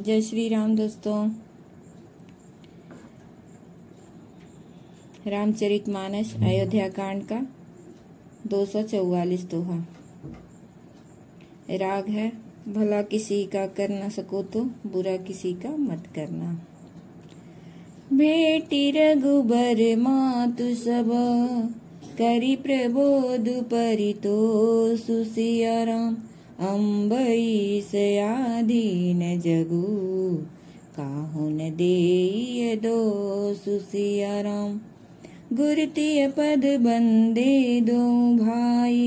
जय श्री राम दोस्तों। रामचरितमानस अयोध्या कांड का 244 दोहा। राग है, भला किसी का कर न सको तो बुरा किसी का मत करना। बेटी रघुबर मातु सब करी प्रबोध परितोषु सिया राम। अम्बरीश आधीन जगु काहुन देय दोषु सिया राम। गुरतिय पद बंदे दो भाई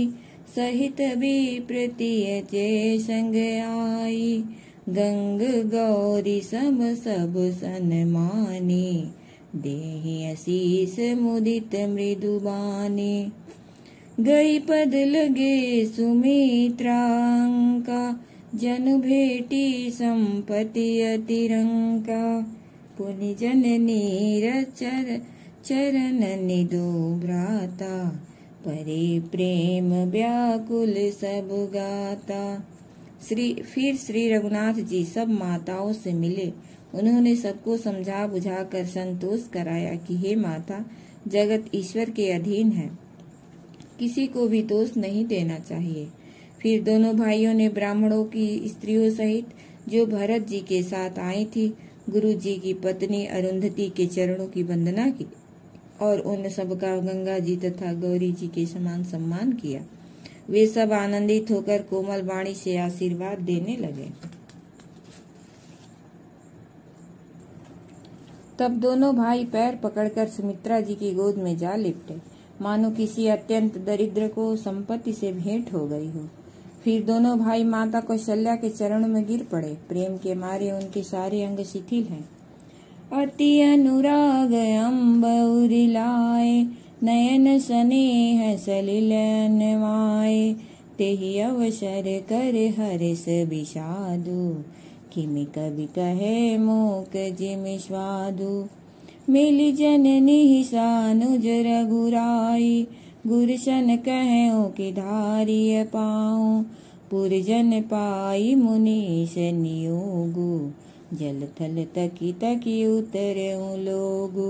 सहित विप्रतिय चे संग आई। गंग गौरी सब सन्मानी देहि असीस मुदित मृदुबानी। गई पद लगे सुमित्रांका जनु भेटी संपत्ति अतिरंका। पुनि जननी रचर चरण निदो भ्राता परे प्रेम व्याकुल सब गाता। फिर श्री रघुनाथ जी सब माताओं से मिले। उन्होंने सबको समझा बुझा कर संतोष कराया कि हे माता, जगत ईश्वर के अधीन है, किसी को भी दोष नहीं देना चाहिए। फिर दोनों भाइयों ने ब्राह्मणों की स्त्रियों सहित जो भरत जी के साथ आई थी, गुरु जी की पत्नी अरुंधति के चरणों की वंदना की और उन सबका गंगा जी तथा गौरी जी के समान सम्मान किया। वे सब आनंदित होकर कोमल वाणी से आशीर्वाद देने लगे। तब दोनों भाई पैर पकड़कर सुमित्रा जी की गोद में जा लिपटे, मानो किसी अत्यंत दरिद्र को संपत्ति से भेंट हो गई हो। फिर दोनों भाई माता कौशल्या के चरणों में गिर पड़े। प्रेम के मारे उनके सारे अंग शिथिल हैं। अति अनुराग अम्बउरि लाए नयन स्नेह सलिल नवाए। तेहि अवसर कर हर्ष विषादु किमि कवि कहे मोक जिमि स्वादु। मिलि जननी सानुज रघुराई गुरशन कहो कि धारिय पाऊं। पुरजन पाई मुनीश नियोगु जल थल तकी तकी उतरऊं लोगु।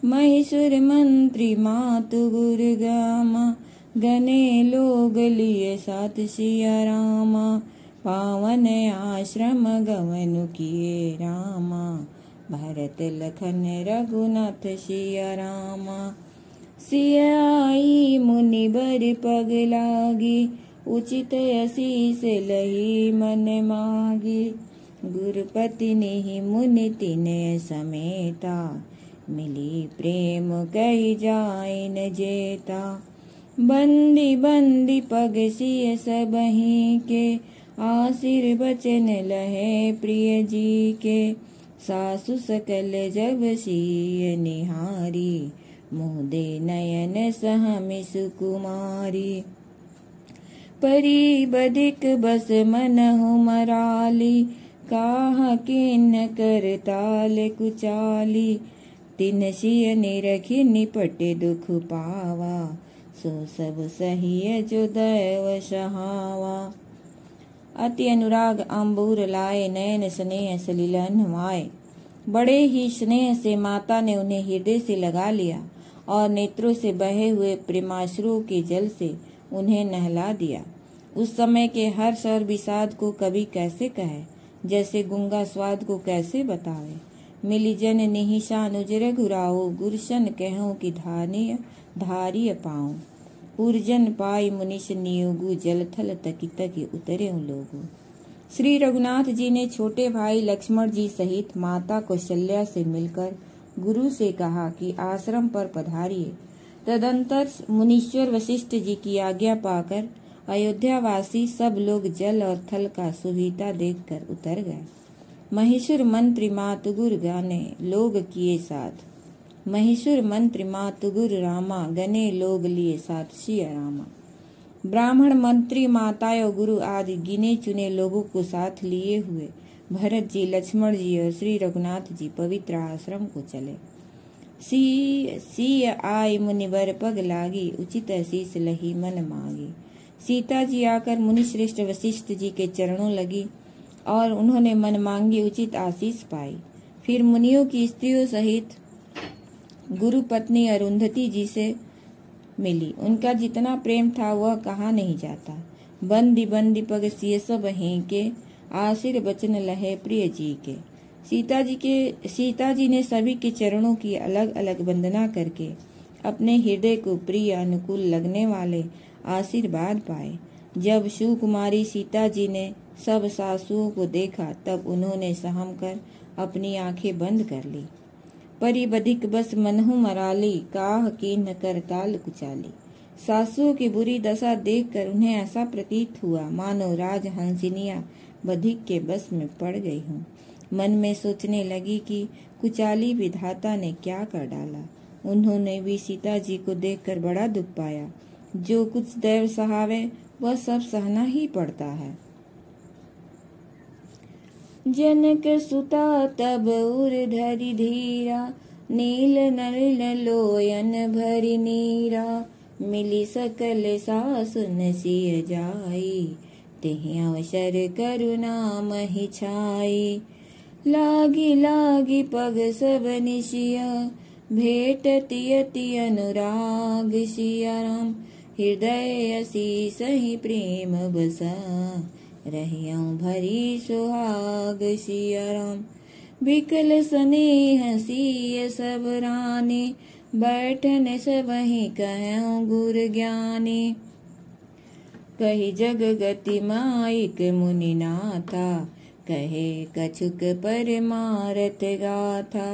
महिषुर मंत्री मातु गुरु गामा गने लोग लिए साथ सिया रामा। पावन आश्रम गवनु किए रामा भरत लखन रघुनाथ सिया रामा। सिया आई मुनि बर पग लागी उचित असीस लही मन मागी। गुरुपति नेहि मुनि तिने समेता मिली प्रेम कही जाइन जेता। बंदी बंदी पग सिय सबहि के आशीर बचन लहे प्रिय जी के। सासु सकल जब सिय निहारी मुँह दे नयन सहमि सुकुमारी। परी बधिक बस मनहु मराली काह किन्न कर ताल कुचाली। तिन सिय निरखि निपटे दुख पावा सो सब सहिय जो दैव सहावा। अति अनुराग अंबूर लाए नयन स्नेह सलिल नवाए। बड़े ही स्नेह से माता ने उन्हें हृदय से लगा लिया और नेत्रों से बहे हुए प्रेमाश्रुओं के जल से उन्हें नहला दिया। उस समय के हर्ष और विषाद को कवि कैसे कहे, जैसे गूंगा स्वाद को कैसे बतावे। मिली जन निहिषा अनुज रघुराओ गुरशन कहो कि धारिय पाऊं। पुरजन पाई मुनिश नियोगु जल थल तकी तकी उतरे लोगु। श्री रघुनाथ जी ने छोटे भाई लक्ष्मण जी सहित माता कौशल्या से मिलकर गुरु से कहा कि आश्रम पर पधारिए। तदंतर मुनीश्वर वशिष्ठ जी की आज्ञा पाकर अयोध्यावासी सब लोग जल और थल का सुविधा देखकर उतर गए। महिषुर मंत्री मातु गुर गाने लोग किए साथ। महिषुर मंत्री मातु गुर रामा गने लोग लिए साथ सिया रामा। ब्राह्मण मंत्री माताओं गुरु आदि गिने चुने लोगों को साथ लिए हुए भरत जी, लक्ष्मण जी और श्री रघुनाथ जी पवित्र आश्रम को चले। सी आई मुनिवर पग लागी उचित असीस लही मन मांगी। सीता जी आकर मुनि श्रेष्ठ वशिष्ठ जी के चरणों लगी और उन्होंने मन मांगी उचित आशीष पाई। फिर मुनियों की स्त्रियों सहित गुरु पत्नी अरुंधति जी से मिली। उनका जितना प्रेम था वह कहा नहीं जाता। बंदी बंदी पग सिय सब के आशीर बचन लहे प्रिय जी के। सीता जी ने सभी के चरणों की अलग अलग वंदना करके अपने हृदय को प्रिय अनुकूल लगने वाले आशीर्वाद पाए। जब सुकुमारी सीता जी ने सब सासुओं को देखा तब उन्होंने सहम कर अपनी आंखें बंद कर ली। परिबधिक बस मनहु मराली काह कीन्ह कर ताल कुचाली। सासुओं की बुरी दशा देखकर उन्हें ऐसा प्रतीत हुआ मानो राज हंसिनिया बधिक के बस में पड़ गई हूँ। मन में सोचने लगी कि कुचाली विधाता ने क्या कर डाला। उन्होंने भी सीता जी को देखकर बड़ा दुख पाया। जो कुछ दैव सहावे वह सब सहना ही पड़ता है। जनक सुता तब उर धरि धीरा नील नलिन लोयन भरि नीरा। मिली सकल सासुन सिय जाई तेहि अवसर करुणा महि छाई। लागी लागी पग सब निशिया भेटति अति अनुराग सिया राम। हृदय असी सही प्रेम बसा रहियौ भरी सुहाग सिया राम। बिकल स्नेह सिय सब रानी बैठन सबहि कहऊँ गुर ज्ञानी। कही जग गति माइक मुनि नाथा कहे कछुक परमारथ गाथा।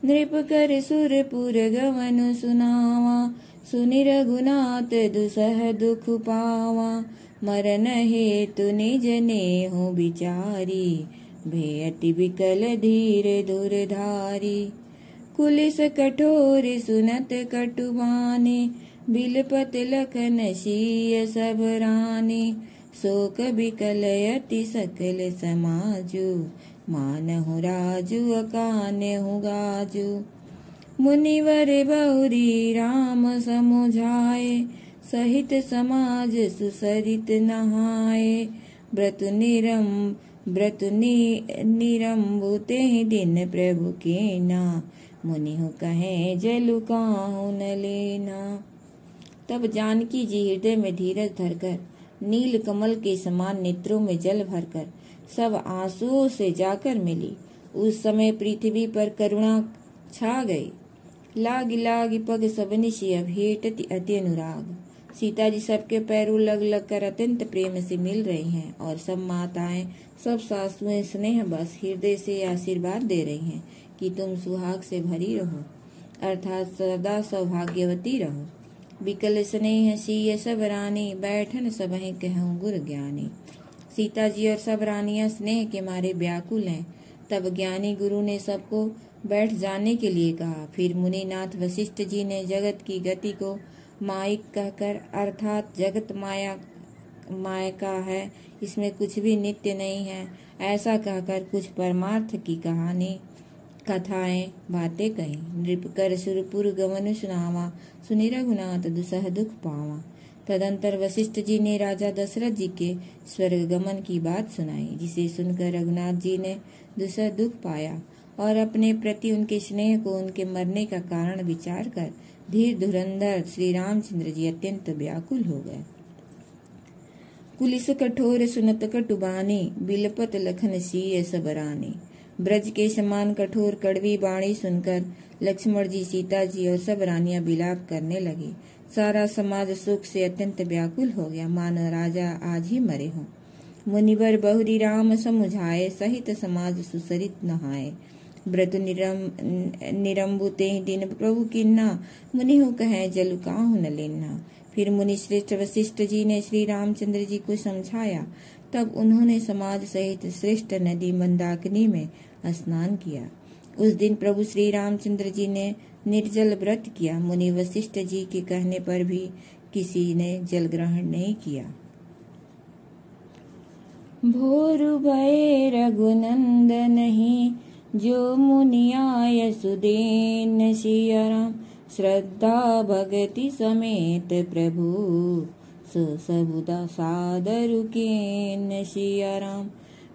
नृप कर सुरपुर गवनु सुनावा सुनि रघुनाथ दुसह दुख पावा। मरन हेतु निज नेहु बिचारी भेयति बिकल धीर दुर्धारी। कुलिस कठोर सुनत कटुबानी बिलपत लखन शीय सब रानी। शोक बिकल अति सकल समाजु मानहु राजु अकानहु गाजु। मुनिवर बहुरी राम समुझाए सहित समाज सुसरित नहाए। व्रतु निरंबु तेहि दिन प्रभु केना मुनिहु कहे जलु काहु न लेना। तब जानकी जी हृदय में धीरज धरकर नील कमल के समान नेत्रों में जल भरकर सब आंसुओं से जाकर मिली। उस समय पृथ्वी पर करुणा छा गई। लागी लागी पग सबनि सिय भेटति अति अनुराग। सीता जी सबके पैरों लग लग कर अत्यंत प्रेम से मिल रही हैं और सब माताएं सब सासुएं स्नेह बस हृदय से आशीर्वाद दे रही हैं कि तुम सुहाग से भरी रहो अर्थात सदा सौभाग्यवती रहो। बिकल स्नेह सिय सब रानी बैठन सबहि कहूँ गुर ज्ञानी। सीता जी और सब रानियां स्नेह के मारे व्याकुल हैं। तब ज्ञानी गुरु ने सबको बैठ जाने के लिए कहा। फिर मुनिनाथ वशिष्ठ जी ने जगत की गति को माइक कहकर अर्थात जगत माया है, इसमें कुछ भी नित्य नहीं है, ऐसा कहकर कुछ परमार्थ की कथाएं बातें कही। नृप कर सुरपुर गवनु सुनावा सुनि रघुनाथ दुसह दुख पावा। तदंतर वशिष्ठ जी ने राजा दशरथ जी के स्वर्ग गमन की बात सुनाई, जिसे सुनकर रघुनाथ जी ने दुसह दुख पाया और अपने प्रति उनके स्नेह को उनके मरने का कारण विचार कर धीर धुरंधर श्री रामचंद्र जी अत्यंत व्याकुल हो गए। कुलिस कठोर सुनत कटुबानी बिलपत लखन सिय सब रानी। ब्रज के समान कठोर कड़वी बाणी सुनकर लक्ष्मण जी, सीता जी और सब रानियां विलाप करने लगी। सारा समाज सुख से अत्यंत व्याकुल हो गया, मानो राजा आज ही मरे हों। मुनिवर बहुरी राम समुझाए सहित समाज सुसरित नहाए। व्रत निरंबु तेहि दिन प्रभु किन्ना मुनिहु कहे जलु काहु न लेना। फिर मुनि श्रेष्ठ वशिष्ठ जी ने श्री रामचंद्र जी को समझाया। तब उन्होंने समाज सहित श्रेष्ठ नदी मंदाकिनी में स्नान किया। उस दिन प्रभु श्री रामचंद्र जी ने निर्जल व्रत किया। मुनि वशिष्ठ जी के कहने पर भी किसी ने जल ग्रहण नहीं किया। भोरु भय रघुनंदन ही जो मुनि आय सुदेन सिया राम। श्रद्धा भगति समेत प्रभु सो सबुदा सादरु केन सिया राम।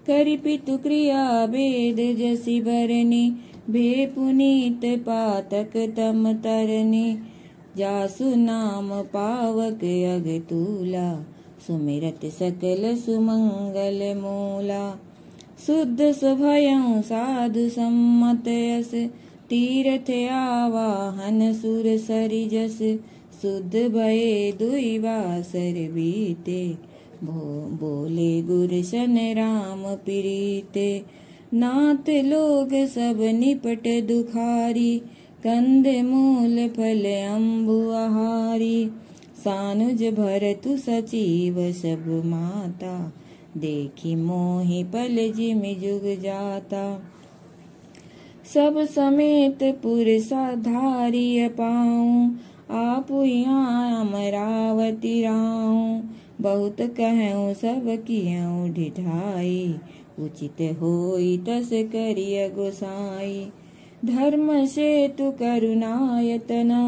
करि पितु क्रिया वेद जसि बरनी, भे पुनीत पातक तम तरनी। जासु नाम पावक अगतूला, सुमिरत सकल सुमंगल मूला। शुद्ध स्वभयं साधु सम्मत यस, तीर्थ आवाहन सुर सरिजस। शुद्ध भये दुई बासर बीते, बोले गुरशन राम प्रीते। नाथ लोग सब निपट दुखारी, कंद मूल फल अम्बु आहारी। सानुज भरतु सचिव सब माता, देखी मोहि पल जिमि जुग जाता। सब समेत पुर साधारी पाऊँ, आपु यहाँ अमरावती राऊँ। बहुत कहऊँ सब कियऊँ ढिठाई, उचित होई तस करिय गोसाई। धर्म सेतु करुणायतना,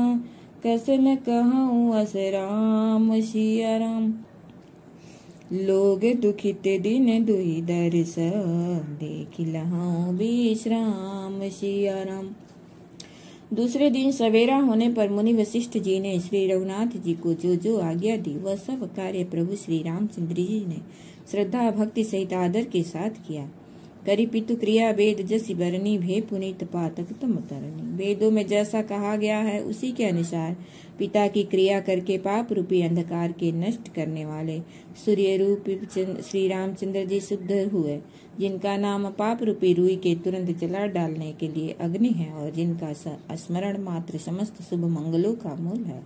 कसन कहऊँ अस राम सिया राम। लोग दुखित दिन दुहि दर्श, देखि लहऊँ विश्राम सिया राम। दूसरे दिन सवेरा होने पर मुनि वशिष्ठ जी ने श्री रघुनाथ जी को जो जो आज्ञा दी वह सब कार्य प्रभु श्री रामचंद्र जी ने श्रद्धा भक्ति सहित आदर के साथ किया। करि पितु क्रिया वेद जसि बरनी, भे पुनीत पातक तम तरनी। वेदों में जैसा कहा गया है उसी के अनुसार पिता की क्रिया करके पाप रूपी अंधकार के नष्ट करने वाले सूर्य रूप श्री रामचंद्र जी शुद्ध हुए, जिनका नाम पाप रूपी रुई के तुरंत जला डालने के लिए अग्नि है और जिनका स्मरण मात्र समस्त शुभ मंगलों का मूल है।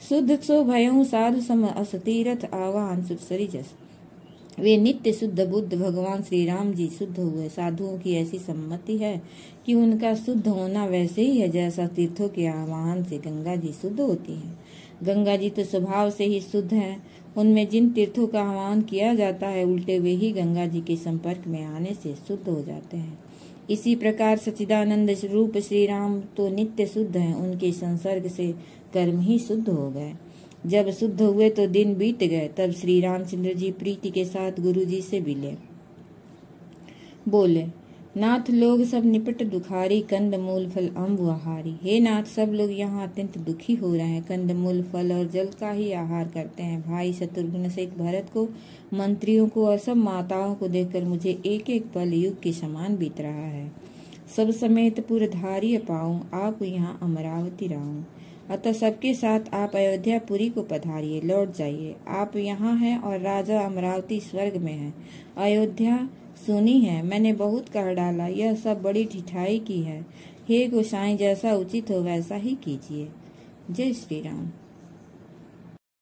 शुद्ध सो भयऊ साधु सम अस, तीर्थ आवाहन सुत सरिजस। वे नित्य शुद्ध बुद्ध भगवान श्री राम जी शुद्ध हुए। साधुओं की ऐसी सम्मति है कि उनका शुद्ध होना वैसे ही है जैसा तीर्थों के आवाहन से गंगा जी शुद्ध होती हैं। गंगा जी तो स्वभाव से ही शुद्ध हैं। उनमें जिन तीर्थों का आह्वान किया जाता है उल्टे वे ही गंगा जी के संपर्क में आने से शुद्ध हो जाते हैं। इसी प्रकार सच्चिदानंद रूप श्री राम तो नित्य शुद्ध हैं, उनके संसर्ग से कर्म ही शुद्ध हो गए। जब शुद्ध हुए तो दिन बीत गए। तब श्री रामचंद्र जी प्रीति के साथ गुरु जी से मिले। बोले, नाथ लोग सब निपट दुखारी, कंद मूल फल अम्बु आहारी। हे नाथ, सब लोग यहाँ अत्यंत दुखी हो रहे हैं, कंद मूल फल और जल का ही आहार करते हैं। भाई शत्रुघ्न सहित भरत को, मंत्रियों को और सब माताओं को देखकर मुझे एक एक पल युग के समान बीत रहा है। सब समेत पुरधारी पाऊँ, आप यहाँ अमरावती राऊँ। अतः सबके साथ आप अयोध्यापुरी को पधारिए, लौट जाइए। आप यहाँ हैं और राजा अमरावती स्वर्ग में है। अयोध्या सुनी है, मैंने बहुत कह डाला, यह सब बड़ी ठिठाई की है। हे गोसाई, जैसा उचित हो वैसा ही कीजिए। जय श्री राम।